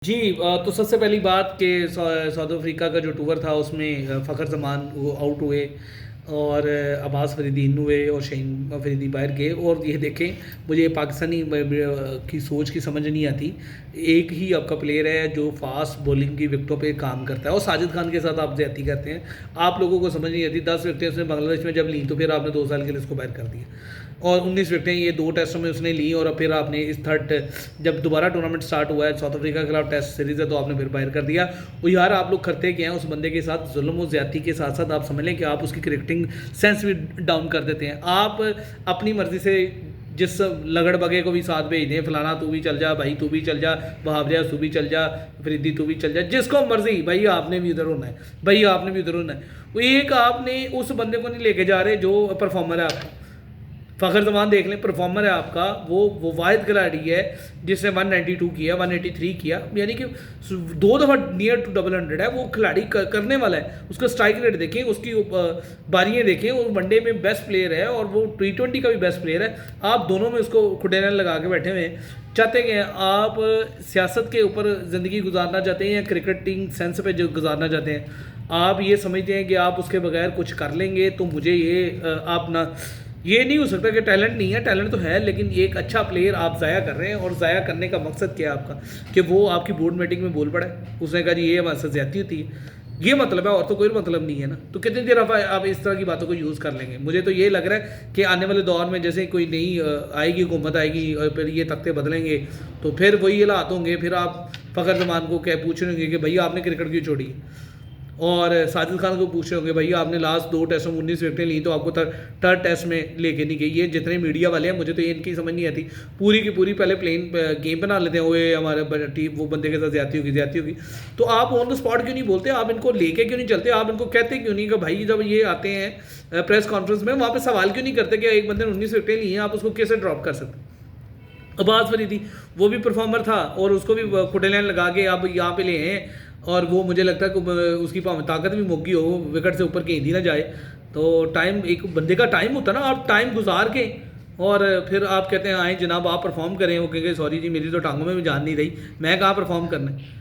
जी तो सबसे पहली बात कि साउथ अफ्रीका का जो टूर था उसमें फ़खर जमान वो आउट हुए और अब्बास फरीदी इन हुए और शहीन फरीदी बाहर गए। और ये देखें, मुझे पाकिस्तानी की सोच की समझ नहीं आती। एक ही आपका प्लेयर है जो फास्ट बॉलिंग की विकटों पे काम करता है और साजिद खान के साथ आप ज्यादती करते हैं। आप लोगों को समझ नहीं आती। 10 विकटें उसने बांग्लादेश में जब ली तो फिर आपने 2 साल के लिए उसको बाहर कर दिया और 19 विकटें ये 2 टेस्टों में उसने ली। और फिर आपने इस थर्ड जब दोबारा टूर्नामेंट स्टार्ट हुआ है साउथ अफ्रीका के खिलाफ टेस्ट सीरीज़ है तो आपने फिर बाहर कर दिया। वो यार आप लोग करते क्या हैं उस बंदे के साथ? जुल्म और ज्यादती के साथ साथ आप समझ लें कि आप उसकी क्रिकेटिंग सेंस भी डाउन कर देते हैं। आप अपनी मर्ज़ी से जिस लगड़ बगे को भी साथ भेज दें, फलाना तू भी चल जा, भाई तू भी चल जा, बहावरिया तू भी चल जा, फरीदी तू भी चल जा, जिसको मर्जी, भाई आपने भी उधर होना है, भाई आपने भी उधर होना है। वो एक आपने उस बंदे को नहीं लेके जा रहे जो परफॉर्मर है आपका। फ़खर जमान देख लें, परफॉर्मर है आपका, वो वाहिद खिलाड़ी है जिसने 192 किया, 183 किया, यानी कि 2 दफ़ा नियर टू डबल 100 है। वो खिलाड़ी करने वाला है। उसका स्ट्राइक रेट देखें, उसकी बारियाँ देखें, वो वनडे में बेस्ट प्लेयर है और वो T20 का भी बेस्ट प्लेयर है। आप दोनों में उसको खुडेनल लगा के बैठे हुए हैं। चाहते कि आप सियासत के ऊपर ज़िंदगी गुजारना चाहते हैं या क्रिकेटिंग सेंस पे जो गुजारना चाहते हैं? आप ये समझते हैं कि आप उसके बगैर कुछ कर लेंगे तो मुझे ये आप ना, ये नहीं हो सकता कि टैलेंट नहीं है, टैलेंट तो है, लेकिन एक अच्छा प्लेयर आप ज़ाया कर रहे हैं। और ज़ाया करने का मकसद क्या है आपका? कि वो आपकी बोर्ड मीटिंग में बोल पड़ा है, उसने कहा जी ये हमारे साथ ज्यादती होती है, ये मतलब है और तो कोई मतलब नहीं है ना। तो कितनी देर आप इस तरह की बातों को यूज़ कर लेंगे? मुझे तो ये लग रहा है कि आने वाले दौर में जैसे कोई नई आएगी हुकूमत आएगी और फिर ये तख्ते बदलेंगे तो फिर वही हालात होंगे। फिर आप फ़खर जमान को क्या पूछ रहे होंगे कि भैया आपने क्रिकेट क्यों छोड़ी, और साजिद खान को पूछ रहे होंगे भैया आपने लास्ट 2 टेस्टों में 19 विकेटें ली तो आपको थर्ड टेस्ट में लेके नहीं गई। ये जितने मीडिया वाले हैं मुझे तो ये इनकी समझ नहीं आती। पूरी की पूरी पहले प्लेन गेम बना लेते हैं, वो हमारे टीम वो बंदे के साथ ज्यादती होगी। तो आप ऑन द स्पॉट क्यों नहीं बोलते? आप इनको लेके क्यों नहीं चलते? आप इनको कहते क्यों नहीं कि भाई जब ये आते हैं प्रेस कॉन्फ्रेंस में वहाँ पर सवाल क्यों नहीं करते कि एक बंदे ने 19 विकेटें ली हैं, आप उसको कैसे ड्रॉप कर सकते? अब्बास फरीदी वो भी परफॉर्मर था और उसको भी खुटेलैंड लगा के आप यहाँ पे ले हैं। और वो मुझे लगता है कि उसकी ताकत भी मोगी हो, विकेट से ऊपर कहीं ना जाए। तो टाइम एक बंदे का टाइम होता है ना, आप टाइम गुजार के और फिर आप कहते हैं आए जनाब आप परफॉर्म करें। वो कहेंगे सॉरी जी मेरी तो टांगों में भी जान नहीं रही, मैं कहाँ परफॉर्म करना है।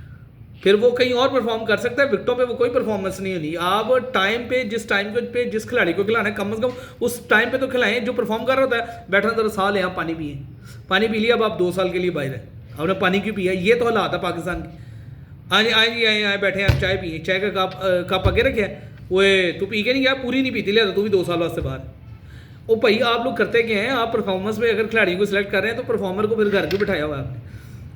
फिर वो कहीं और परफॉर्म कर सकता है, विकटों पे वो कोई परफॉर्मेंस नहीं होनी। आप टाइम पे जिस टाइम पे जिस खिलाड़ी को खिलाना है कम से कम उस टाइम पे तो खिलाएं जो परफॉर्म कर रहा होता है। बैठा जरा साल है, आप पानी पिए, पानी पी लिया, अब आप 2 साल के लिए बाहर है, आपने पानी क्यों पिया? ये तो हालात है पाकिस्तान की। आए आए जी आए बैठे आप चाय पिए, चाय का कप आगे रखे है, वो तू पी के नहीं गया, पूरी नहीं पीती, लिया तू भी 2 साल वास्ते बाहर। ओ भाई आप लोग करते क्या हैं? आप परफॉर्मेंस में अगर खिलाड़ियों को सिलेक्ट कर रहे हैं तो परफॉर्मर को फिर घर क्यों बिठाया हुआ है आपने?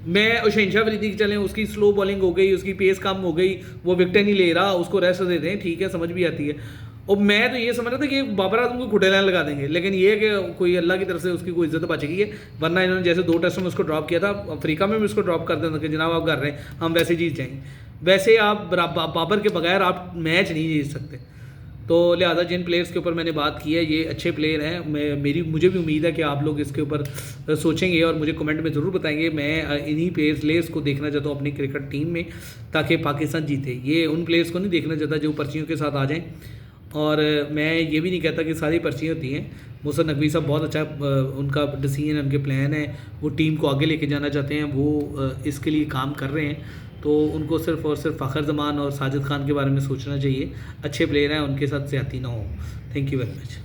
मैं शहनशाह फरीदी की चलें, उसकी स्लो बॉलिंग हो गई, उसकी पेस कम हो गई, वो विकटें नहीं ले रहा, उसको रेस्ट दे दें, ठीक है, समझ भी आती है। और मैं तो ये समझ रहा था कि बाबर आजम को खुटे लाइन लगा देंगे, लेकिन ये है कि कोई अल्लाह की तरफ से उसकी कोई इज्जत बच गई है। वरना इन्होंने जैसे 2 टेस्टों में उसको ड्रॉप किया था, अफ्रीका में भी उसको ड्रॉप कर देना कि जनाब आप कर रहे हैं, हम वैसे जीत जाएंगे। वैसे आप बाबर के बगैर आप मैच नहीं जीत सकते। तो लिहाजा जिन प्लेयर्स के ऊपर मैंने बात की है ये अच्छे प्लेयर हैं। मुझे भी उम्मीद है कि आप लोग इसके ऊपर सोचेंगे और मुझे कमेंट में ज़रूर बताएंगे। मैं इन्हीं प्लेयर्स को देखना चाहता हूँ अपनी क्रिकेट टीम में ताकि पाकिस्तान जीते। ये उन प्लेयर्स को नहीं देखना चाहता जो पर्चियों के साथ आ जाएँ। और मैं ये भी नहीं कहता कि सारी पर्चियाँ होती हैं। मोहसिन नकवी साहब बहुत अच्छा उनका डिसीजन, उनके प्लान है, वो टीम को आगे लेके जाना चाहते हैं, वो इसके लिए काम कर रहे हैं। तो उनको सिर्फ़ और सिर्फ फ़खर जमान और साजिद खान के बारे में सोचना चाहिए। अच्छे प्लेयर हैं, उनके साथ ज़्यादती ना हो। Thank you very much.